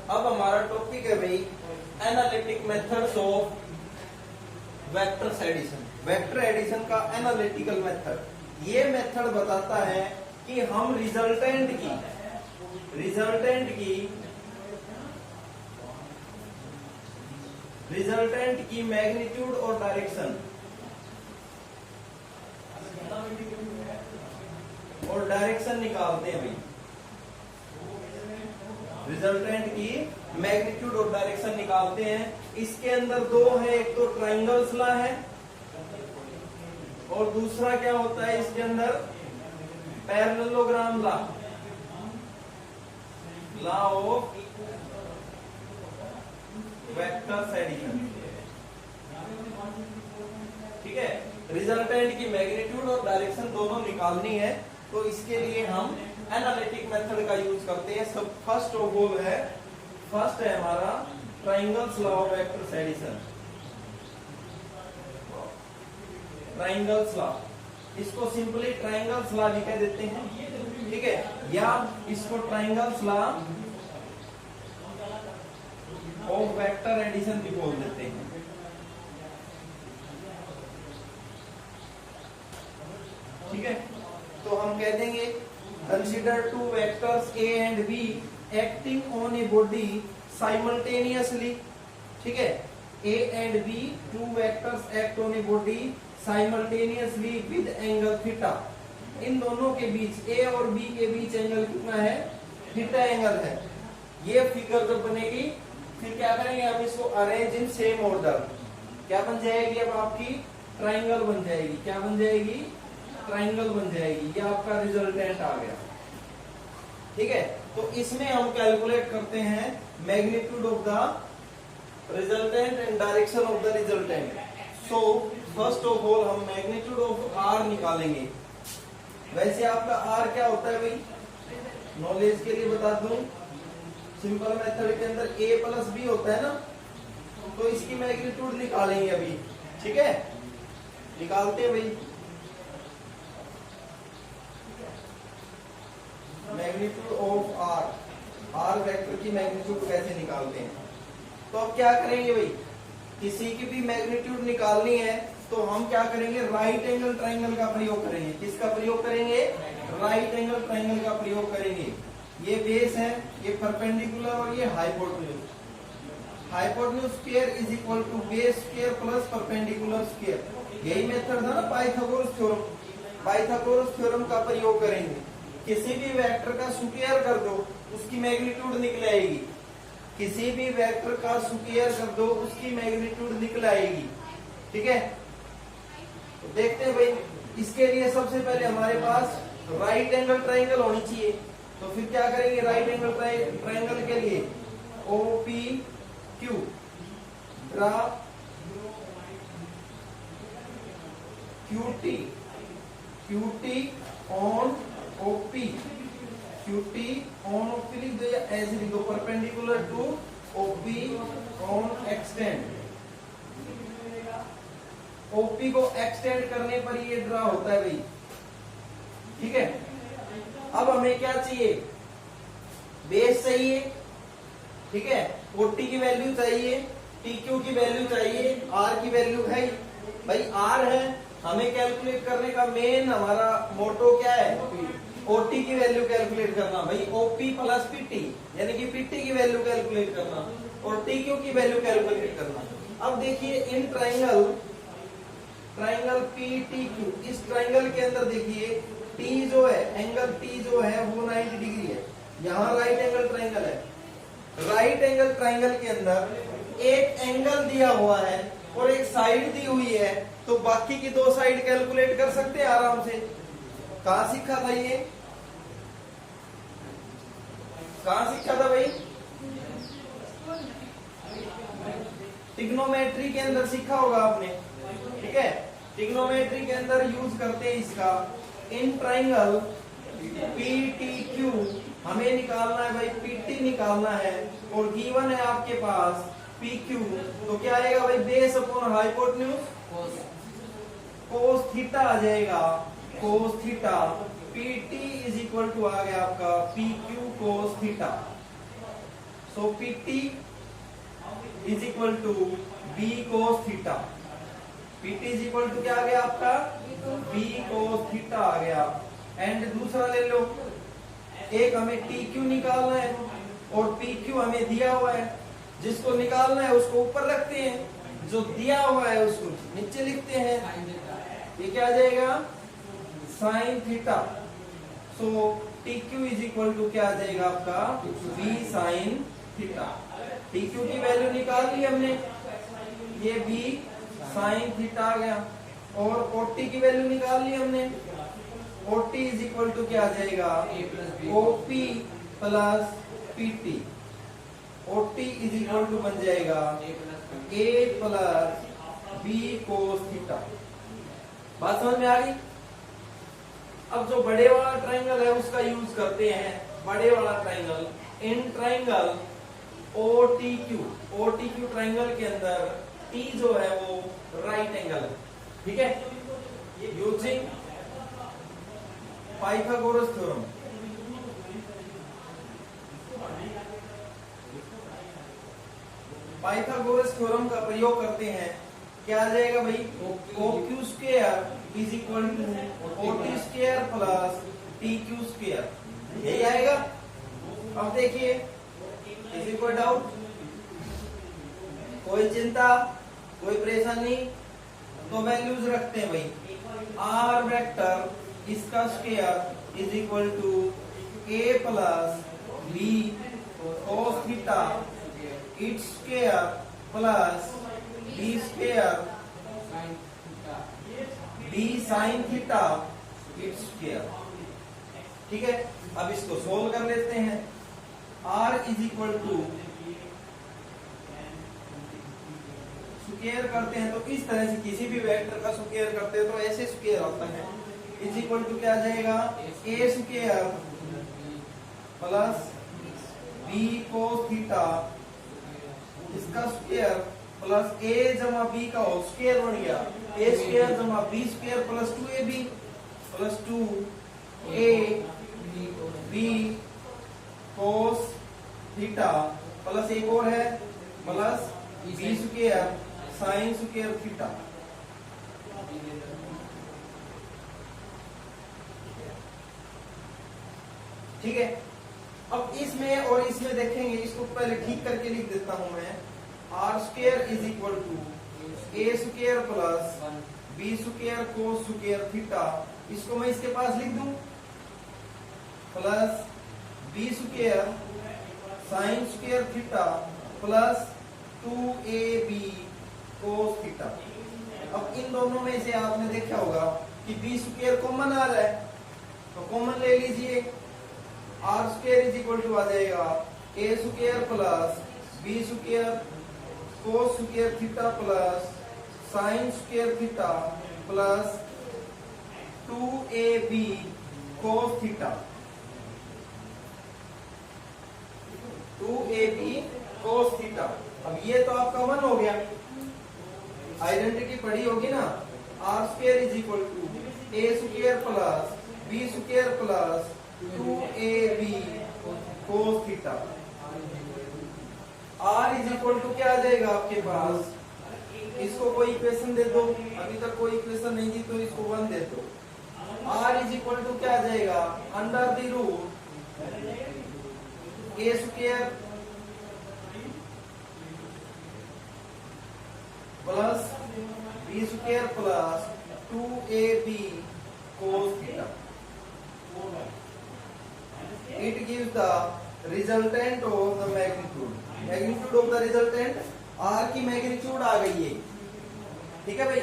अब हमारा टॉपिक है भाई analytic methods of vector addition. Vector addition का एनालिटिकल मेथड, ये मेथड बताता है कि हम रिजल्टेंट की मैग्नीट्यूड और डायरेक्शन निकालते हैं भाई। रिजल्टेंट की मैग्नीट्यूड और डायरेक्शन निकालते हैं। इसके अंदर दो है, एक तो ट्राइंगल्स लॉ है और दूसरा क्या होता है इसके अंदर parallelogram law of vector addition. ठीक है, रिजल्टेंट की मैग्नीट्यूड और डायरेक्शन दोनों निकालनी है, तो इसके लिए हम एनालिटिक मेथड का यूज करते हैं। सब फर्स्ट है हमारा triangles law of vector addition. Triangles law, इसको सिंपली ट्राइंगल्स लॉ भी कह देते हैं। ठीक है, या इसको triangles law of vector addition भी बोल देते हैं। ठीक है, तो हम कह देंगे consider two vectors A and B acting on a body simultaneously. ठीक है, A and B, two vectors act on a body simultaneously with angle theta. इन दोनों के बीच, ए और बी के बीच एंगल कितना है? थीटा एंगल है। ये फिगर जब बनेगी फिर क्या करेंगे हम इसको अरेंज इन सेम ऑर्डर। क्या बन जाएगी? अब आपकी ट्राइंगल बन जाएगी। क्या बन जाएगी? ट्राइंगल बन जाएगी। ये आपका रिजल्टेंट आ गया। ठीक है, तो इसमें हम कैलकुलेट करते हैं magnitude of the resultant and direction of the resultant. So first of all हम मैग्नीट्यूड ऑफ आर निकालेंगे। वैसे आपका आर क्या होता है भाई, नॉलेज के लिए बता दूं, सिंपल मेथड के अंदर a प्लस बी होता है ना, तो इसकी मैग्नीट्यूड निकालेंगे अभी। ठीक है, निकालते हैं भाई मैग्नीट्यूड ऑफ आर वेक्टर की मैग्नीट्यूड कैसे निकालते हैं। तो अब क्या करेंगे भाई, किसी की भी मैग्नीट्यूड निकालनी है तो हम क्या करेंगे, राइट एंगल ट्राइंगल का प्रयोग करेंगे। किसका प्रयोग करेंगे? राइट एंगल ट्राइंगल का प्रयोग करेंगे। ये बेस है, ये परपेंडिकुलर और ये hypotenuse. Hypotenuse square is equal to base square plus perpendicular square. यही मेथड था ना पाइथागोरस थ्योरम। पाइथागोरस थ्योरम का प्रयोग करेंगे। किसी भी वेक्टर का स्क्वायर कर दो, उसकी मैग्नीट्यूड निकल आएगी। किसी भी वेक्टर का स्क्वायर कर दो, उसकी मैग्नीट्यूड निकल आएगी। ठीक है, तो देखते हैं भाई, इसके लिए सबसे पहले हमारे पास राइट एंगल ट्राइंगल होनी चाहिए। तो फिर क्या करेंगे, राइट एंगल ट्राइंगल के लिए OPQ draw QT on OP, QT on OP लिख दो या ऐसे लिख दो, perpendicular to OP on extend. OP को एक्सटेंड करने पर ये ड्रा होता है भाई। ठीक है, अब हमें क्या चाहिए? बेस चाहिए। ठीक है, OT की वैल्यू चाहिए, TQ की वैल्यू चाहिए, R की वैल्यू है भाई, R है। हमें कैलकुलेट करने का मेन हमारा मोटो क्या है? OT की वैल्यू कैलकुलेट करना भाई, OP प्लस PT, यानी कि PT की वैल्यू कैलकुलेट करना और TQ की वैल्यू कैलकुलेट करना। अब देखिए इन ट्राइंगल PTQ, इस ट्राइंगल के अंदर देखिए T जो है, एंगल T जो है वो 90 डिग्री है। यहाँ राइट एंगल ट्राइंगल है। राइट एंगल ट्राइंगल के अंदर एक एंगल दिया हुआ है और एक साइड दी हुई है, तो बाकी की दो साइड कैलकुलेट कर सकते हैं आराम से। कहाँ सीखा था ये? कहाँ सीखा था भाई? ट्रिग्नोमेट्री के अंदर सीखा होगा आपने। ठीक है, ट्रिग्नोमेट्री के अंदर यूज करते हैं इसका। इन ट्राइंगल PTQ हमें निकालना है भाई, PT निकालना है और गिवन है आपके पास PQ। तो क्या आएगा भाई, base upon hypotenuse cos theta आ जाएगा। Cos theta PT is equal to आ गया आपका PQ cos theta. So PT is equal to B cos theta. PT is equal to क्या आ गया आपका B cos थीटा आ गया। एंड दूसरा ले लो, एक हमें TQ निकालना है और PQ हमें दिया हुआ है। जिसको निकालना है उसको ऊपर रखते हैं, जो दिया हुआ है उसको नीचे लिखते हैं। ये क्या आ जाएगा sine theta. So TQ is equal to क्या आ जाएगा आपका B साइन थीटा। TQ की वैल्यू निकाल ली हमने, ये B साइन थीटा आ गया। और OT की वैल्यू निकाल ली हमने, OT इज इक्वल टू क्या आ जाएगा OP plus PT। OT is equal to बन जाएगा A plus B cos theta. बात समझ में आ गई? अब जो बड़े वाला ट्राइंगल है उसका यूज करते हैं। बड़े वाला triangle, in triangle OTQ triangle के अंदर T जो है वो राइट एंगल है, ठीक है। Using Pythagoras theorem, Pythagoras theorem का प्रयोग करते हैं। क्या आ जाएगा भाई OQ square is equal to OT square plus TQ square, यही आएगा। अब देखिए, किसी को डाउट, कोई चिंता, कोई परेशानी, तो वैल्यूज रखते हैं भाई। R वेक्टर इसका square is equal to A plus B cos theta its square plus B square B sine theta its square, ठीक है। अब इसको सोल्व कर लेते हैं। R is equal to square करते हैं तो इस तरह से किसी भी वेक्टर का स्क्वायर करते हैं तो ऐसे स्क्वायर होता है। इज इक्वल टू क्या आ जाएगा A square plus B cos theta इसका स्क्वायर प्लस A जमा B का होल स्क्वायर बन गया। A स्क्वायर जमा B square plus 2AB plus 2AB cos theta plus एक और है plus B square sine square theta. ठीक है। अब इसमें और इसमें देखेंगे, इसको पहले ठीक करके लिख देता हूं मैं। R square is equal to A square plus B square cos square theta, इसको मैं इसके पास लिख दूं plus B square sine square theta plus 2AB cos theta. अब इन दोनों में से आपने देखा होगा कि B स्क्वायर कॉमन आ रहा है, तो कॉमन ले लीजिए। R square is equal to आ जाएगा A square plus B square cos square theta plus sine square theta plus 2AB cos theta, 2AB cos theta. अब ये तो आपका 1 हो गया, आइडेंटिटी पढ़ी होगी ना। R square is equal to A square plus B square plus 2AB cos theta. R is equal to क्या आ जाएगा आपके पास, इसको कोई इक्वेशन दे दो, अभी तक कोई इक्वेशन नहीं दी तो इसको 1 दे दो। R इज इक्वल टू क्या आ जाएगा under the root A square plus B square plus 2AB cos theta. It gives the resultant of the magnitude. Magnitude of the resultant, R की मैग्नीट्यूड आ गई है, ठीक है भाई।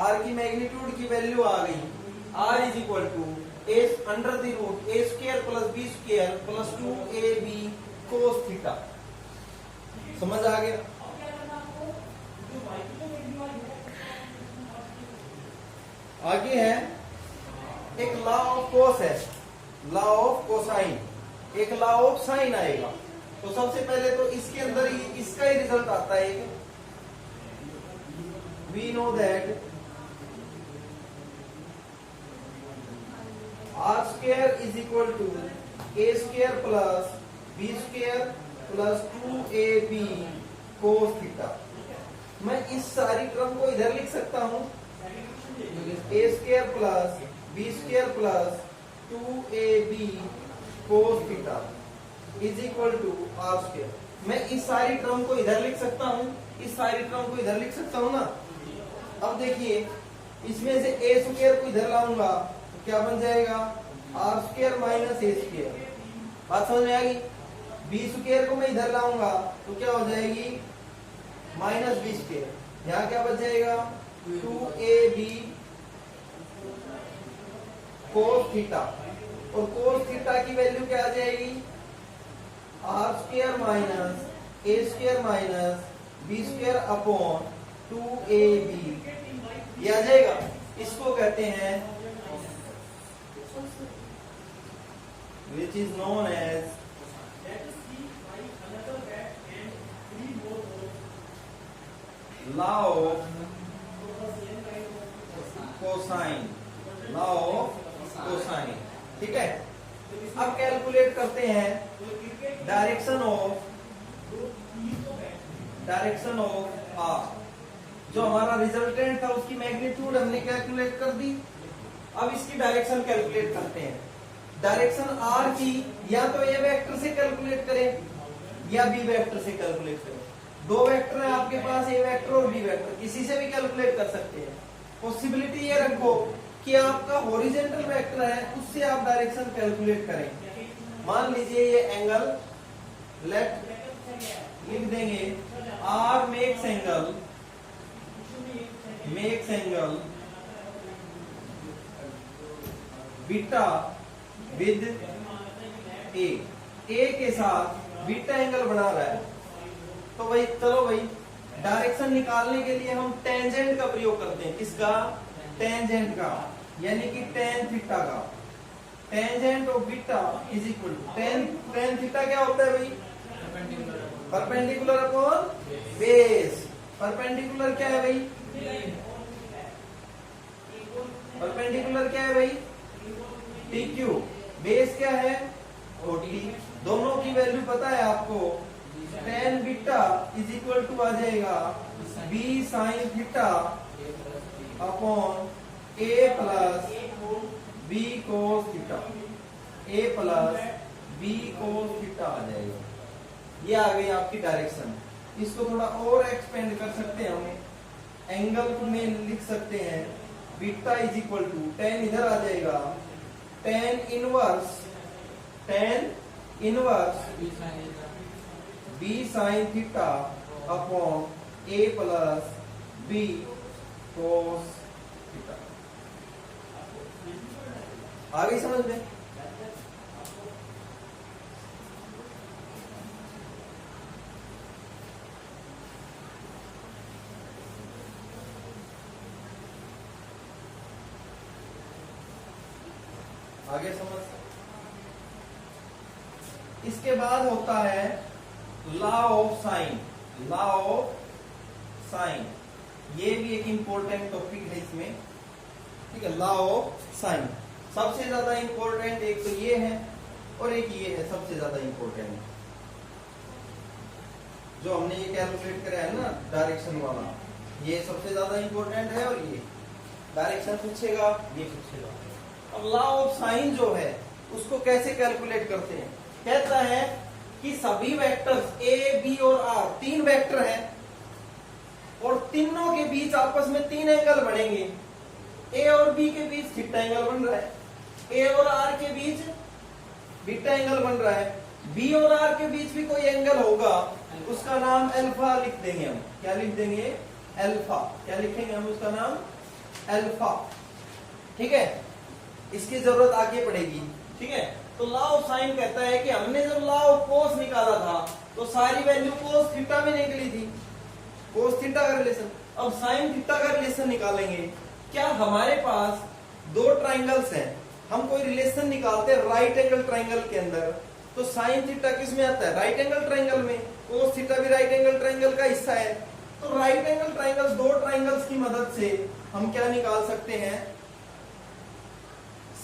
R की मैग्नीट्यूड की वैल्यू आ गई। R is equal to A under the root A square plus B square plus 2AB cos theta. समझ आ गया? आगे है एक लॉ ऑफ कोस है, लॉ ऑफ कोसाइन, एक लॉ ऑफ साइन आएगा। तो सबसे पहले तो इसके अंदर ही इसका ही रिजल्ट आता है। We know that R square is equal to A square plus B square plus 2ab cos theta. मैं इस सारी टर्म को इधर लिख सकता हूं, a square plus b square plus 2ab cos theta is equal to r square. मैं इस सारी टर्म को इधर लिख सकता हूं, इस सारी टर्म को इधर लिख सकता हूं ना। अब देखिए, इसमें से a स्क्वायर को इधर लाऊंगा तो क्या बन जाएगा, r square minus a square. बात समझ में आ गई। b स्क्वायर को मैं इधर लाऊंगा तो क्या हो जाएगी, माइनस b स्क्वायर। यहाँ क्या बच जाएगा, 2ab cos थीटा, और cos थीटा की वैल्यू क्या आ जाएगी, r square minus a square minus b square upon 2ab, ये आ जाएगा। इसको कहते हैं which is known as law of cosine, law of cosine. ठीक है, अब कैलकुलेट करते हैं डायरेक्शन ऑफ आर। जो हमारा रिजल्टेंट था उसकी मैग्नीट्यूड हमने कैलकुलेट कर दी। अब इसकी डायरेक्शन कैलकुलेट करते हैं। डायरेक्शन आर की या तो ए वेक्टर से कैलकुलेट करें या बी वेक्टर से कैलकुलेट करें। दो वेक्टर है आपके पास, ए वेक्टर और बी वेक्टर, किसी से भी कैलकुलेट कर सकते हैं। पॉसिबिलिटी ये रखो कि आपका हॉरिजॉन्टल वेक्टर है, उससे आप डायरेक्शन कैलकुलेट करें। मान लीजिए ये एंगल, लेट लिख देंगे R makes angle beta with A के साथ बीटा एंगल बना रहा है। तो भाई चलो भाई, डायरेक्शन निकालने के लिए हम टेंजेंट का प्रयोग करते हैं। किसका, टेंजेंट का, यानी कि टेन थीटा का। Tangent of beta is equal to tan theta क्या होता है भाई, परपेंडिकुलर अपॉन बेस। परपेंडिकुलर क्या है भाई, परपेंडिकुलर क्या है भाई, TQ। बेस क्या है, 40। दोनों की वैल्यू पता है आपको, tan beta is equal to आ जाएगा b sine theta upon a plus b cos theta, a plus b cos theta आ जाएगा। ये आ गई आपकी डायरेक्शन। इसको थोड़ा और एक्सपेंड कर सकते हैं हम, एंगल में लिख सकते हैं beta is equal to tan, इधर आ जाएगा tan inverse b sine theta upon a plus b cos theta. आ गई समझ में। आगे समझ। इसके बाद होता है law of sine. Law of sine, ये भी एक इंपॉर्टेंट टॉपिक है इसमें। ठीक है, लॉ ऑफ साइन सबसे ज्यादा इंपॉर्टेंट एक तो ये है और एक ये है सबसे ज्यादा इंपॉर्टेंट, जो हमने ये कैलकुलेट करा है ना डायरेक्शन वाला, ये सबसे ज्यादा इंपॉर्टेंट है। और ये डायरेक्शन पूछेगा, ये पूछेगा। अब लॉ ऑफ साइन जो है उसको कैसे कैलकुलेट करते हैं, कहता है कि सभी वेक्टर्स ए बी और आर, तीन वेक्टर हैं और तीनों के बीच आपस में तीन एंगल बनेंगे। ए और बी के बीच थीटा एंगल बन रहा है, ए और आर के बीच बीटा एंगल बन रहा है, बी और आर के बीच भी कोई एंगल होगा, उसका नाम अल्फा लिख देंगे हम। क्या लिख देंगे, अल्फा। क्या लिखेंगे हम, उसका नाम अल्फा। ठीक है, इसकी जरूरत आगे पड़ेगी। ठीक है, तो लॉ ऑफ साइन कहता है कि हमने जब लॉ ऑफ कोस निकाला था तो सारी वैल्यू कोस थीटा में निकली थी, कोस थीटा का रिलेशन। अब साइन थीटा का रिलेशन निकालेंगे। क्या हमारे पास दो ट्राइंगल्स हैं, हम कोई रिलेशन निकालते हैं राइट एंगल ट्राइंगल के अंदर, तो साइन थीटा किस में आता है, राइट एंगल ट्राइंगल में। कोस थीटा भी राइट एंगल ट्राइंगल का हिस्सा है। तो राइट एंगल ट्राइंगल्स, दो ट्राइंगल्स की मदद से हम क्या निकाल सकते हैं,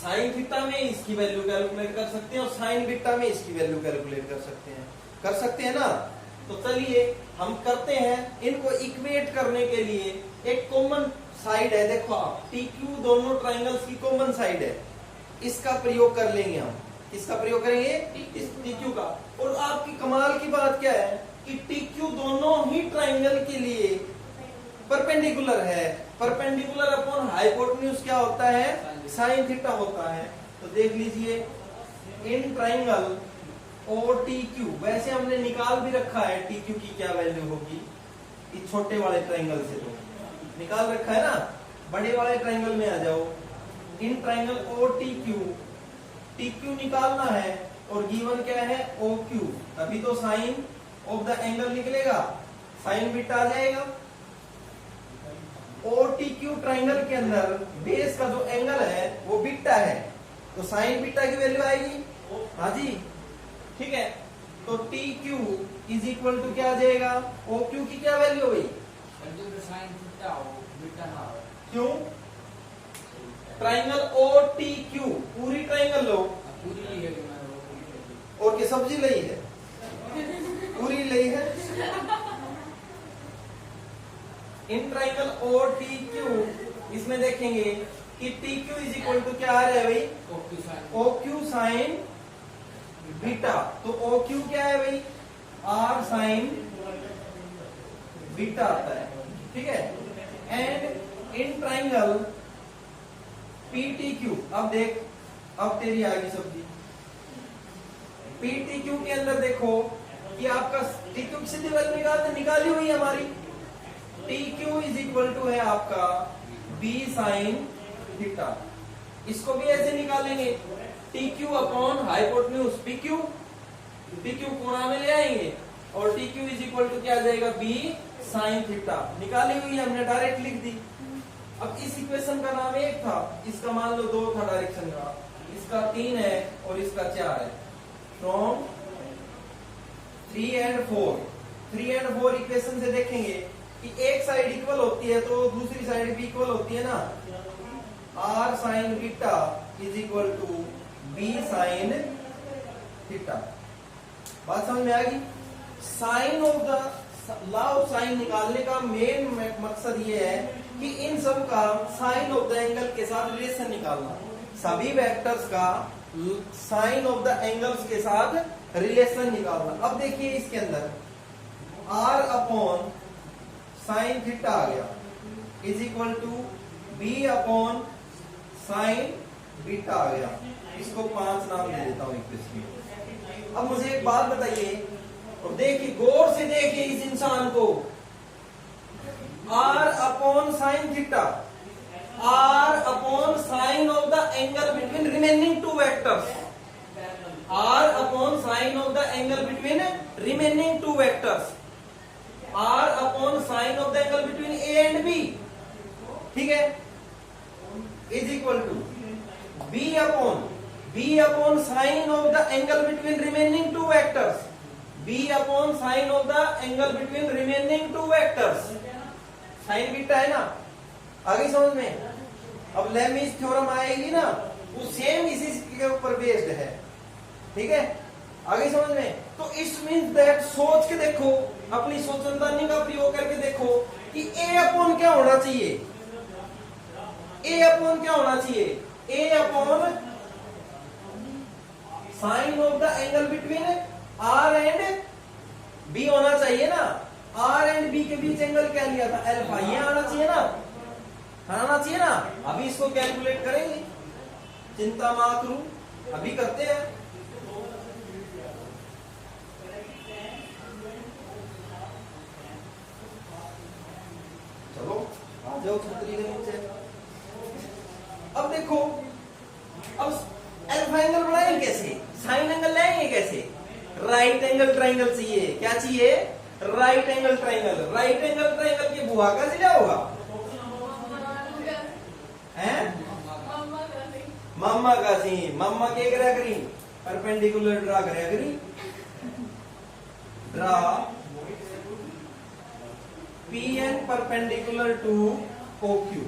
साइन थीटा में इसकी वैल्यू कैलकुलेट कर सकते हैं और साइन बीटा में इसकी वैल्यू कैलकुलेट कर सकते हैं ना। तो चलिए हम करते हैं, इनको इक्वेट करने के लिए एक कॉमन साइड है, देखो आप TQ दोनों ट्राइंगल्स की कॉमन साइड है, इसका प्रयोग कर लेंगे हम। इसका प्रयोग करेंगे इस TQ का। और आपकी कमाल की बात क्या है कि TQ दोनों ही ट्राइंगल के लिए परपेंडिकुलर है। परपेंडिकुलर अपॉन हाइपोटेन्यूज क्या होता है, साइन थीटा होता है। तो देख लीजिए इन ट्राइंगल और TQ, वैसे हमने निकाल भी रखा है TQ की क्या वैल्यू होगी इस छोटे वाले ट्राइंगल से, तो निकाल रखा है ना। बड़े वाले ट्राइंगल में आ जाओ, इन ट्राइंगल और TQ निकालना है और गिवन क्या है OQ, तभी तो साइन ऑफ द एंगल निकलेगा, साइन बीटा आ जाएगा। और TQ ट्राइंगल के अंदर बेस का जो एंगल है वो बीटा है, तो साइन बीटा की वैल्यू आएगी। हाँ जी ठीक है। तो TQ इज इक्वल टू क्या आ जाएगा, OQ की क्या वैल्यू हुई, क्यों ट्राइंगल OTQ पूरी ट्राइंगल लो, और की सब्जी लई है, पूरी लई है। इन ट्राइंगल OTQ इसमें देखेंगे कि TQ इज इक्वल टू क्या आ रहा है भाई, OQ साइन बीटा। तो OQ क्या है भाई, R साइन बीटा आता है, ठीक है। एंड इन ट्राइंगल PTQ, अब देख अब तेरी आएगी सब्जी। PTQ के अंदर देखो कि आपका TQ की सीधी वैल्यू निकाली हुई है हमारी। TQ इज इक्वल टू है आपका B साइन थीटा, इसको भी ऐसे निकालेंगे TQ अपॉन हाइपोटेन्यूज PQ कोणा में ले आएंगे और TQ इज इक्वल टू क्या आ जाएगा B साइन थीटा, निकाली हुई हमने डायरेक्ट लिख दी। अब इस इक्वेशन का नाम एक था, इसका मान लो 2 था डायरेक्शन का, इसका 3 है और इसका 4 है। फ्रॉम 3 and 4 इक्वेशन से देखेंगे कि एक साइड इक्वल होती है तो दूसरी साइड भी इक्वल होती है ना। R sine beta is equal to B sine theta, बात समझ में आ गई। Sine of the law of sine निकालने का मेन मकसद ये है कि इन सब का साइन ऑफ द एंगल के साथ रिलेशन निकालना, सभी वेक्टर्स का साइन ऑफ द एंगल्स के साथ रिलेशन निकालना। अब देखिए इसके अंदर R अपॉन साइन थीटा आ गया is equal to B upon sine beta आ गया, इसको 5 नाम दे देता हूं इक्वेशन। अब मुझे एक बात बताइए और देखिए गौर से देखिए इस इंसान को, R upon sine theta, R upon sine of the angle between remaining 2 vectors, R upon sine of the angle between remaining 2 vectors, R upon sine of the angle between A and B, ठीक है, is equal to B upon sine of the angle between remaining 2 vectors, B upon sine of the angle between remaining 2 vectors, sine beta है ना, आगे समझ में। अब Lami's theorem आएगी ना, वो सेम इसी के ऊपर बेस्ड है, ठीक है, आगे समझ में। तो इट मींस दैट सोच के देखो, अपनी सोचंदानी का प्रयोग करके देखो कि A अपॉन क्या होना चाहिए, A अपॉन क्या होना चाहिए, A upon sine of the angle between R and B होना चाहिए ना। R एंड B के बीच एंगल क्या लिया था, अल्फा, ये आना चाहिए ना, आना चाहिए ना। अभी इसको कैलकुलेट करेंगे, चिंता मत करो, अभी करते हैं। चलो आ जाओ छतरी के नीचे। अब देखो, अब अल्फा एंगल बनाएंगे कैसे, साइन एंगल लाएंगे कैसे, राइट एंगल ट्राइंगल चाहिए, क्या चाहिए, right angle triangle. Right angle triangle की बुआ का जिला होगा, हैं मम्मा का सी, मम्मा के करा करी, परपेंडिकुलर ड्रा करा करी, draw PN perpendicular to OQ,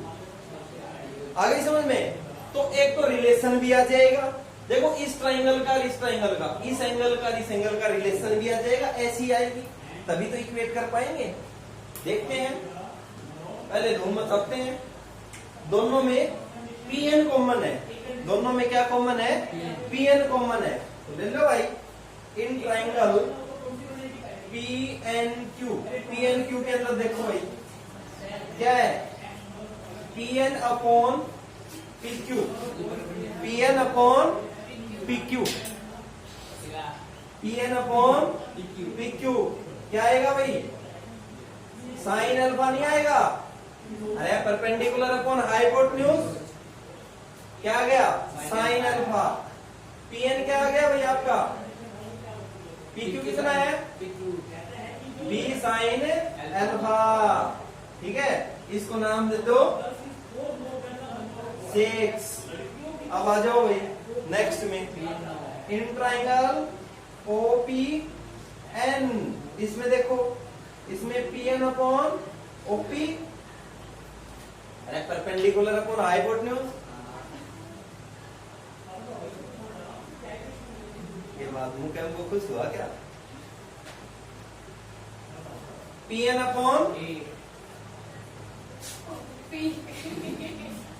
आगे समझ में। तो एक तो रिलेशन भी आ जाएगा, देखो इस ट्राइंगल का इस ट्राइंगल का, इस एंगल का इस एंगल का रिलेशन भी आ जाएगा, ऐसी आएगी तभी तो इक्वेट कर पाएंगे। देखते हैं, पहले धूम मचाते हैं। दोनों में Pn कॉमन है, दोनों में क्या कॉमन है? Pn कॉमन है, तो ले लो भाई इन ट्राइंगल PNQ। PNQ के अंदर देखो भाई क्या है? Pn upon PQ, Pn upon PQ, Pn upon PQ क्या आएगा भाई? साइन अल्फा नहीं आएगा? अरे परपेंडिकुलर अपॉन हाइपोटेन्यूज क्या आ गया? Sine alpha. Pn क्या आ गया भाई आपका? PQ कितना है? B sine alpha. ठीक है, इसको नाम दे दो 6। अब आ जाओ भाई नेक्स्ट में, इन ट्राइंगल OPN। इसमें देखो, इसमें Pn अपॉन OP, अरे परपेंडिकुलर अपॉन हाइपोटेन्यूज। ये बात मुंह के हमको खुश हुआ क्या? Pn अपॉन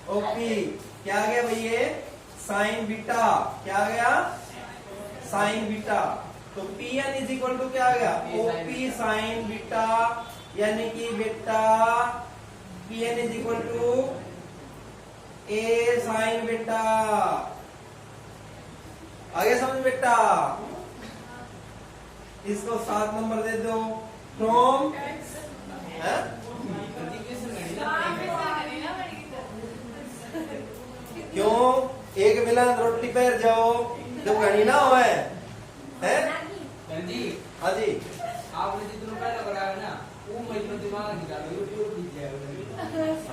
OP क्या आ गया भाई? ये साइन बीटा क्या आ गया? Sign beta. तो Pn इज इक्वल टू क्या आ गया? OP साइन बीटा, यानी कि बेटा Pn is equal to A sine beta. आगे समझ बेटा? इसको 7 नंबर दे दो, फ्रॉम क्यों? एक मिलन रोटी पर जाओ जब घड़ी ना हो है? हाँ जी, आपने जितना पहले कराया ना वो मैं दिमाग निकालो यूट्यूब पीछे जाएगा।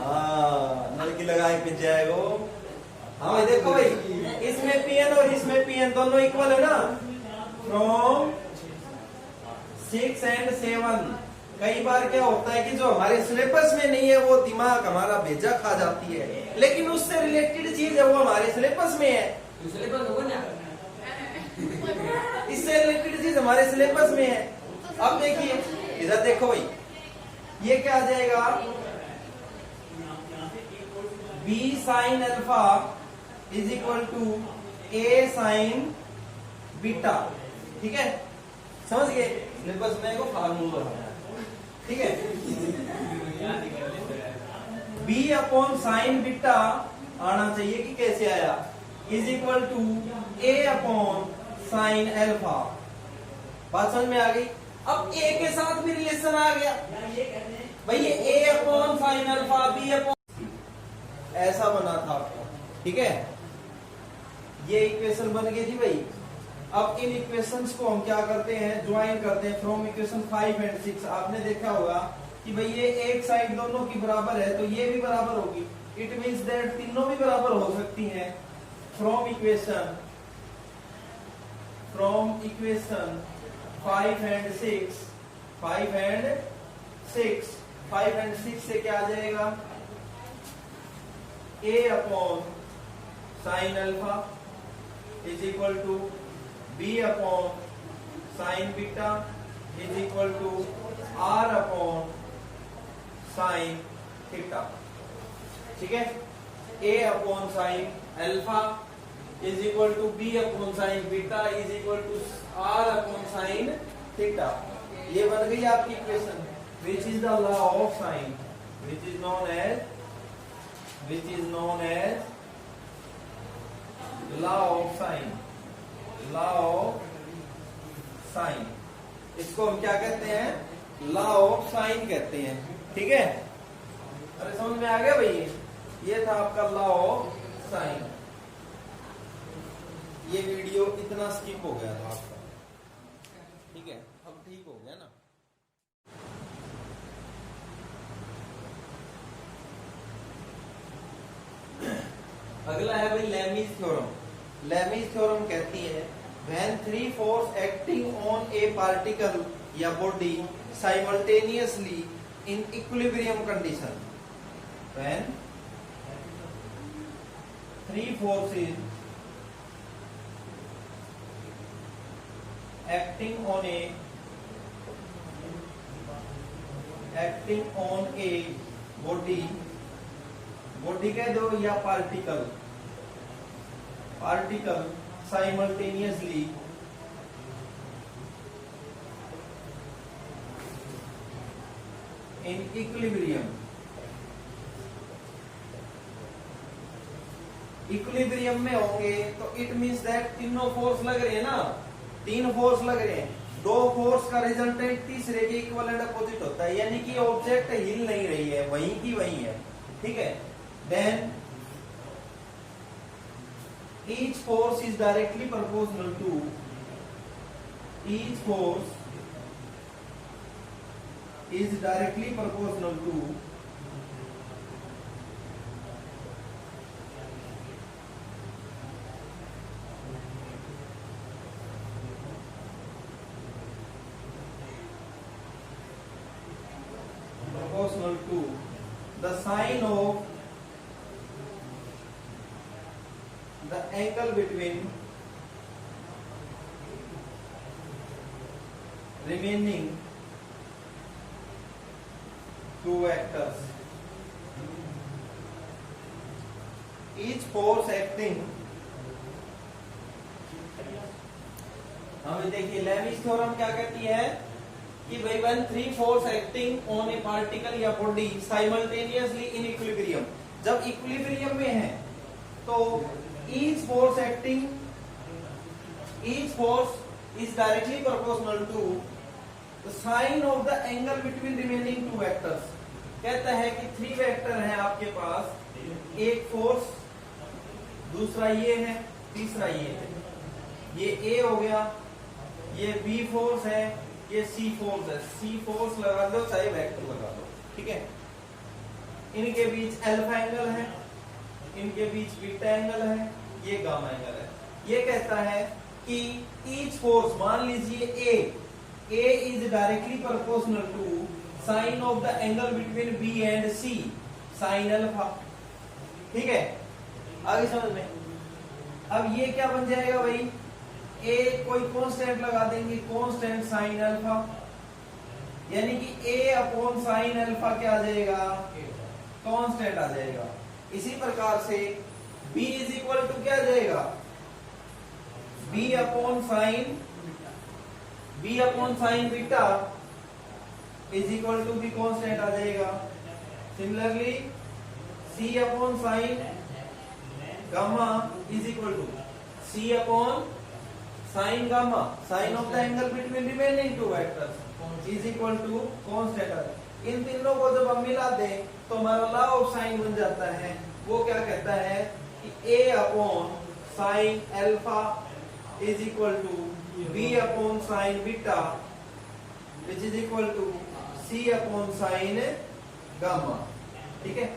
हाँ नलकी लगाए पिच जाएगा। हाँ भाई देखो भाई, इसमें Pn और इसमें Pn दोनों इक्वल है ना, फ्रॉम 6 and 7। कई बार क्या होता है कि जो हमारे सिलेबस में नहीं है वो दिमाग हमारा भेजा खा जाती है, लेकिन उससे रिलेटेड चीज है वो हमारे सिलेबस में है। तो सिलेबस होगा ना, इससे रिलेटेड चीज हमारे सिलेबस में है। अब देखिए इधर देखो भाई, ये क्या आ जाएगा? B sine alpha is equal to A sine beta. ठीक है, समझ गए? सिलेबस में को फार्मूला है। ठीक है, B अपॉन साइन बीटा आना चाहिए कि कैसे आया? Is equal to A upon sine alpha. बात समझ में आ गई? अब A के साथ भी रिलेशन आ गया भाई, ये A upon sine alpha, B upon, ऐसा बना था आपका। ठीक है, ये इक्वेशन बन गई थी भाई। अब इन इक्वेशंस को हम क्या करते हैं? ज्वाइन करते हैं फ्रॉम इक्वेशन 5 and 6। आपने देखा होगा कि भाई ये एक साइड दोनों की बराबर है तो ये भी बराबर होगी। इट मींस दैट तीनों भी बराबर हो सकती हैं। फ्रॉम इक्वेशन 5 and 6, 5 and 6 से क्या आ जाएगा? A upon sine alpha is equal to B upon sine beta is equal to R upon sine theta. ठीक है, A upon sine alpha is equal to B upon sine beta is equal to R upon sine theta. ये बन गई आपकी equation, which is the law of sine, which is known as law of sine, law of sine. इसको हम क्या कहते हैं? Law of sign कहते हैं। ठीक है, अरे समझ में आ गया भाई? ये था आपका लॉ ऑफ साइन। ये वीडियो इतना स्किप हो गया था आपका। ठीक है, अब ठीक हो गया ना? अगला है भाई लेमीज थ्योरम। लेमीज थ्योरम कहती है when 3 force acting on a particle या body simultaneously in equilibrium condition, when 3 forces acting on a body कह दो या particle simultaneously in equilibrium में होंगे तो इट मींस दैट तीनों फोर्स लग रहे हैं ना, 3 फोर्स लग रहे हैं, 2 फोर्स का रिजल्टेंट तीसरे के इक्विवेलेंट अपोजिट होता है, यानी कि ऑब्जेक्ट हिल नहीं रही है, वहीं की वहीं है, ठीक है। Then each force is directly proportional to the sine of the angle between remaining 2 vectors. Each force acting, हमें देखिए लेविस थ्योरम क्या कहती है कि भाई when 3 force acting on a particle या body simultaneously in equilibrium, जब equilibrium में है तो each force is directly proportional to the sine of the angle between remaining 2 vectors. कहता है कि 3 वेक्टर हैं आपके पास, एक फोर्स, दूसरा ये है, तीसरा ये है, ये A हो गया, ये B फोर्स है, ये C फोर्स है, C फोर्स लगा दो चाहे वेक्टर लगा दो, ठीक है। इनके बीच अल्फा एंगल है, इनके बीच बीटा एंगल है, ये गामा एंगल है। ये कहता है कि ईच फोर्स, मान लीजिए A is directly proportional to sine of the angle between B and C, sine alpha, ठीक है। आगे समझ में, अब ये क्या बन जाएगा भाई, A कोई कांस्टेंट लगा देंगे, कांस्टेंट साइन अल्फा, यानी कि A अपॉन साइन अल्फा क्या आ जाएगा, कांस्टेंट आ जाएगा। इसी प्रकार से B इज इक्वल टू क्या आ जाएगा, B upon sine beta is equal to B constant आ जाएगा। Similarly C upon sine gamma is equal to C upon sine gamma, sine of the angle between remaining 2 vectors is equal to constant. इन तीनों को जब हम मिला दें तो हमारा लॉ ऑफ साइन बन जाता है। वो क्या कहता है कि A upon sine alpha is equal to B upon sine beta which is equal to C upon sine gamma, ठीक है।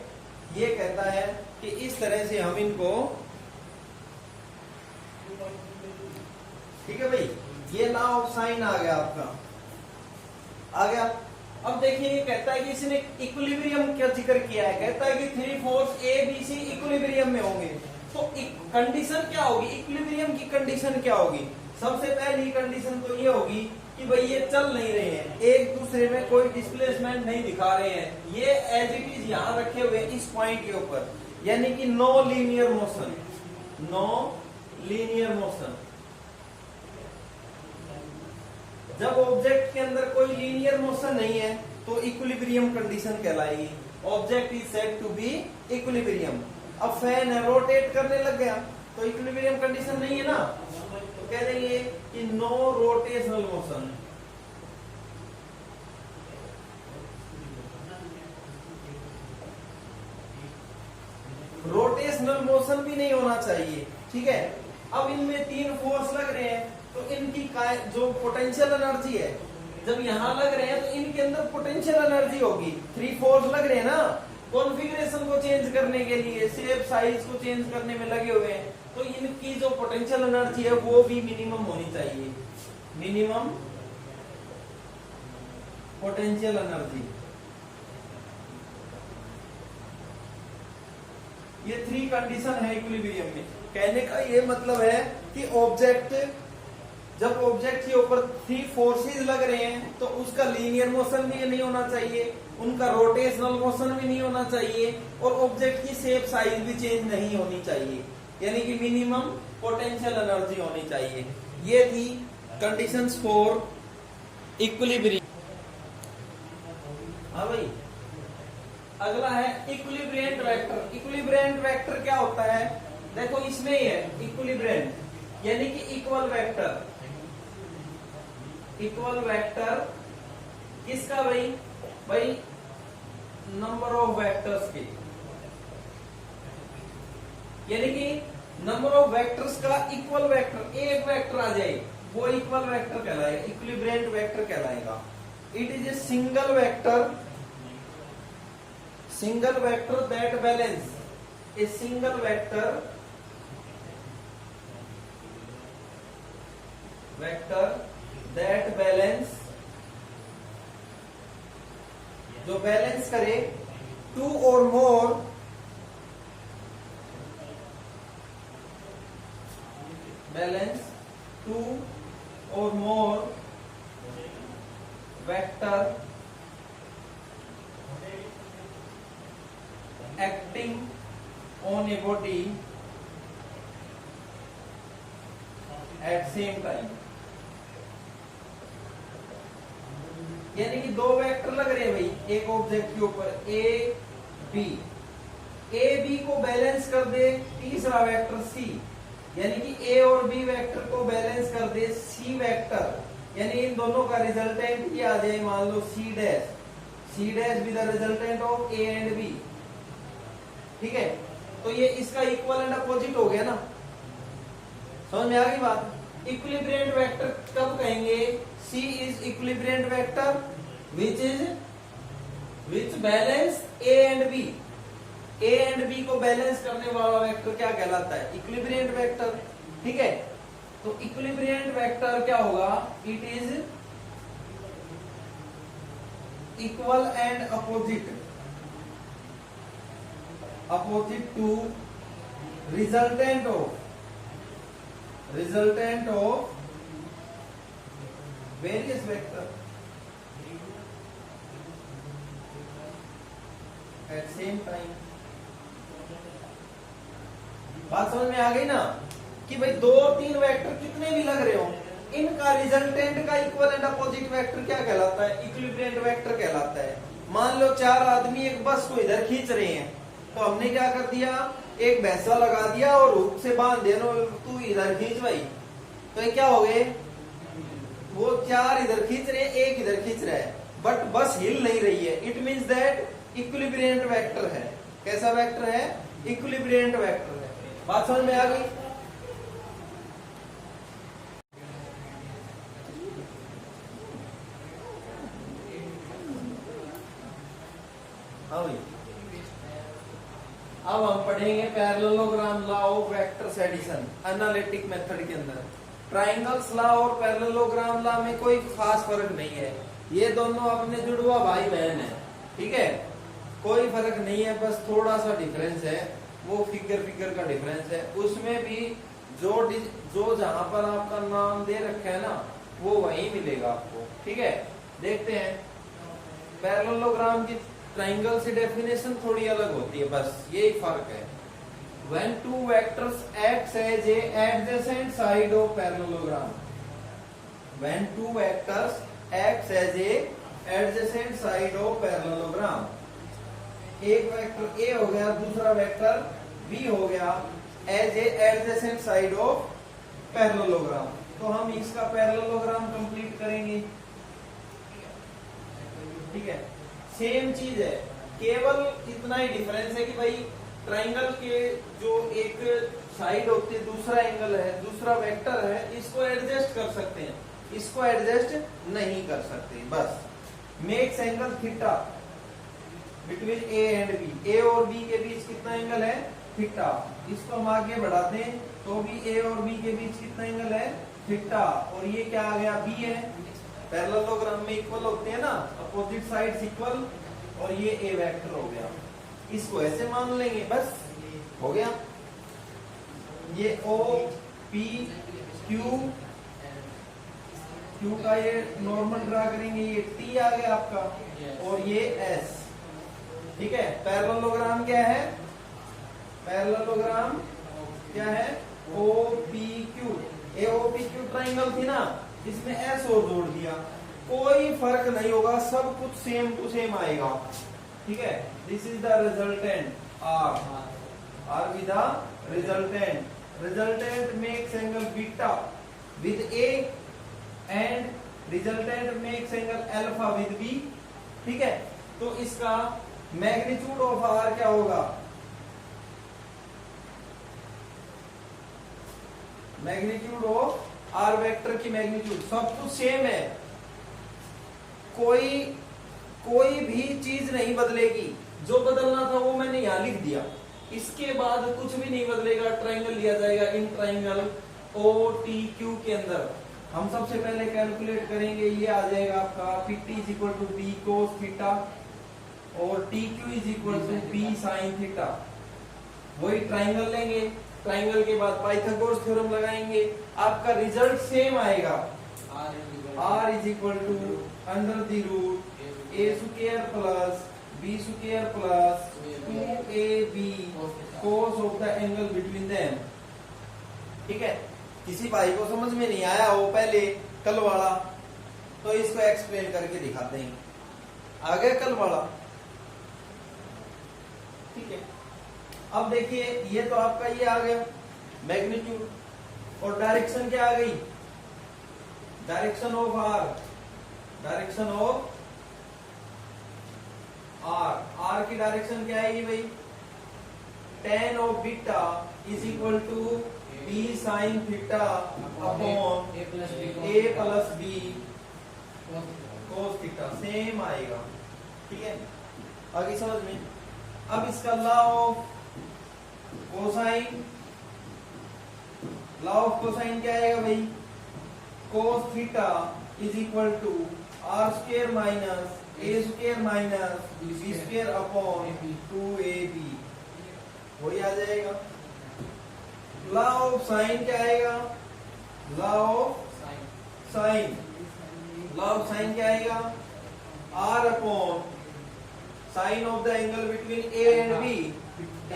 ये कहता है कि इस तरह से हम इनको, ठीक है भाई, ये लॉ ऑफ साइन आ गया आपका, आ गया। अब देखिए ये कहता है कि इसने इक्विलिब्रियम क्या जिक्र किया है, कहता है कि 3 force A B C equilibrium में होंगे, तो कंडीशन क्या होगी, इक्विलिब्रियम की कंडीशन क्या होगी। सबसे पहली कंडीशन तो ये होगी कि भाई ये चल नहीं रहे हैं, एक दूसरे में कोई डिस्प्लेसमेंट नहीं दिखा रहे हैं, ये एज इट इज यहां रखे हुए इस पॉइंट के ऊपर, यानी कि नो लीनियर मोशन। जब ऑब्जेक्ट के अंदर कोई लीनियर मोशन नहीं है तो इक्विलिब्रियम कंडीशन कहलाएगी। Object is said to be equilibrium. अब फैन है, रोटेट करने लग गया तो इक्विलिब्रियम कंडीशन नहीं है ना, तो कह देंगे कि no rotational motion. Rotational motion भी नहीं होना चाहिए, ठीक है। अब इनमें 3 फोर्स लग रहे हैं तो इनकी जो पोटेंशियल एनर्जी है, जब यहां लग रहे हैं तो इनके अंदर पोटेंशियल एनर्जी होगी। 3 फोर्स लग रहे हैं ना, कॉन्फ़िगरेशन को चेंज करने के लिए, शेप साइज को चेंज करने में लगे हुए हैं, तो इनकी जो पोटेंशियल एनर्जी है वो भी मिनिमम होनी चाहिए। मिनिमम पोटेंशियल एनर्जी, ये 3 कंडीशन है इक्विलिब्रियम में। कहने का ये मतलब है कि ऑब्जेक्ट, जब ऑब्जेक्ट के ऊपर 3 फोर्सेस लग रहे हैं तो उसका लीनियर मोशन भी नहीं होना चाहिए, उनका रोटेशनल मोशन भी नहीं होना चाहिए, और ऑब्जेक्ट की शेप साइज भी चेंज नहीं होनी चाहिए, यानी कि मिनिमम पोटेंशियल एनर्जी होनी चाहिए। ये थी कंडीशंस फॉर इक्विलिब्रियम। हाँ भाई, अगला है इक्विलिब्रियंट वेक्टर। इक्विलिब्रियंट वेक्टर क्या होता है? देखो इसमें ही है इक्विलिब्रियंट, यानी कि इक्वल वेक्टर। इक्वल वेक्टर किसका भाई? भाई नंबर ऑफ वेक्टर्स के, यानी कि नंबर ऑफ वेक्टर्स का इक्वल वेक्टर, एक वेक्टर आ जाए वो इक्वल वेक्टर कहलाएगा, इक्विलिब्रियंट वेक्टर कहलाएगा। It is a single vector that balance, a single vector that balance, जो बैलेंस करे 2 और मोर vector acting on a body at same time, यानी कि 2 वेक्टर लग रहे हैं भाई एक ऑब्जेक्ट के ऊपर, ए बी को बैलेंस कर दे तीसरा वेक्टर सी, यानी कि ए और बी वेक्टर को बैलेंस कर दे सी वेक्टर, यानी इन दोनों का रिजल्टेंट ये आ जाए, मान लो C dash B the resultant of A and B. ठीक है, तो ये इसका इक्वल एंड अपोजिट हो गया ना, समझ में आ गई बात? इक्विलिब्रियंट वेक्टर कब कहेंगे? C is equilibrant vector which balance A and B. A and B को बैलेंस करने वाला वेक्टर क्या कहलाता है? Equilibrant vector. ठीक है, तो इक्विलिब्रियंट वेक्टर क्या होगा? It is equal and opposite to resultant of various vector at same time. बात समझ में आ गई ना कि भाई 2-3 वेक्टर कितने भी लग रहे हो, इनका रिजल्टेंट का इक्वल एंड अपोजिट वेक्टर क्या कहलाता है? इक्विलिब्रियंट वेक्टर कहलाता है। मान लो 4 आदमी एक बस को इधर खींच रहे हैं, तो हमने क्या कर दिया, एक भैंसा लगा दिया और हुक से बांध दिया, तू इधर खींच भाई, तो ये क्या हो गए? वो 4 इधर खींच रहे हैं, एक इधर खींच रहा है, बट बस हिल नहीं रही है। इट मींस दैट इक्विलिब्रियंट वेक्टर है। कैसा वेक्टर है? इक्विलिब्रियंट वेक्टर है। बात समझ में आ गई? हाँ भाई, अब हम पढ़ेंगे parallelogram law of vectors addition analytic method के अंदर। ट्राइंगल्स लॉ और पैरेललोग्राम लॉ में कोई खास फर्क नहीं है, ये दोनों अपने जुड़वा भाई बहन है। ठीक है, कोई फर्क नहीं है, बस थोड़ा सा डिफरेंस है, वो फिगर का डिफरेंस है। उसमें भी जो जहां पर आपका नाम दे रखा है ना, वो वही मिलेगा आपको। ठीक है, देखते हैं पैरेललोग्राम की ट्राइंगल से डेफिनेशन थोड़ी अलग होती है, बस यही फर्क है। When 2 vectors acts as a adjacent side of parallelogram, when 2 vectors acts as a adjacent side of parallelogram, एक वेक्टर A हो गया, दूसरा वेक्टर B हो गया, as a adjacent side of parallelogram, तो हम इसका पैरेललोग्राम कंप्लीट करेंगे। ठीक है, सेम चीज है, केवल इतना ही डिफरेंस है कि भाई ट्राइंगल के जो एक साइड होती है, दूसरा एंगल है, दूसरा वेक्टर है, इसको एडजस्ट कर सकते हैं, इसको एडजस्ट नहीं कर सकते। बस makes angle theta between A and B, A और बी के बीच कितना एंगल है? थीटा। इसको हम आगे बढ़ा दें तो भी ए और बी के बीच कितना एंगल है? थीटा। और ये क्या आ गया? बी है। पैरेललोग्राम में इक्वल होते हैं ना, अपोजिट साइड्स इक्वल, और ये ए वेक्टर हो गया। इसको ऐसे मान लेंगे बस, हो गया। ये O P Q, Q का ये नॉर्मल ड्रा करेंगे, ये T आ गया आपका, और ये S। ठीक है, पैरेललोग्राम क्या है? पैरेललोग्राम क्या है? OPQ। ये OPQ ट्राइंगल थी ना, इसमें S और जोड़ दिया, कोई फर्क नहीं होगा, सब कुछ सेम टू सेम आएगा। ठीक है, this is the resultant R with the resultant. Resultant makes angle beta with A and resultant makes angle alpha with B। ठीक है, तो इसका मैग्नीट्यूड ऑफ R क्या होगा? मैग्नीट्यूड ऑफ R वेक्टर की मैग्नीट्यूड, सब कुछ सेम है, कोई भी चीज नहीं बदलेगी। जो बदलना था वो मैंने यहां लिख दिया, इसके बाद कुछ भी नहीं बदलेगा। ट्राइंगल लिया जाएगा इन ट्राइंगल OTQ के अंदर। हम सबसे पहले कैलकुलेट करेंगे, ये आ जाएगा आपका PT is equal to B cos theta और TQ is equal to B sin theta. वही ट्राइंगल लेंगे, ट्राइंगल के बाद पाइथागोरस थ्योरम लगाएंगे, आपका रिजल्ट सेम आएगा। R is equal to under the root A square plus B square plus 2AB cos of the angle between them. ठीक है, किसी भाई को समझ में नहीं आया हो पहले कल वाला, तो इसको एक्सप्लेन करके दिखाते हैं। आ गया कल वाला? ठीक है, अब देखिए, ये तो आपका ये आ गया मैग्नीट्यूड, और डायरेक्शन क्या आ गई? Direction of R, direction of R की डायरेक्शन क्या आएगी भाई? tan of beta is equal to B sin theta upon A plus B cos theta, same आएगा। ठीक है, आगे समझ में। अब इसका law of cosine, law of cosine क्या आएगा भाई? cos theta is equal to R square minus A square minus B square upon 2AB, वही आ जाएगा। लॉ ऑफ साइन क्या आएगा? Law of sine, law of sine क्या आएगा? R upon sine of the angle between A and B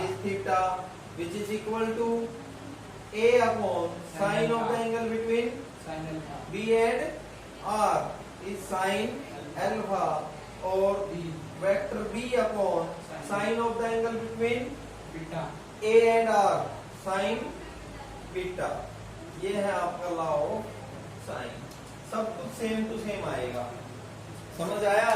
is theta, which is equal to A upon sine of the angle between B and R is sine alpha, और vector B upon sine of the angle between A and R sine beta. ये है आपका law of sign, सब कुछ same to same आएगा। समझ आया?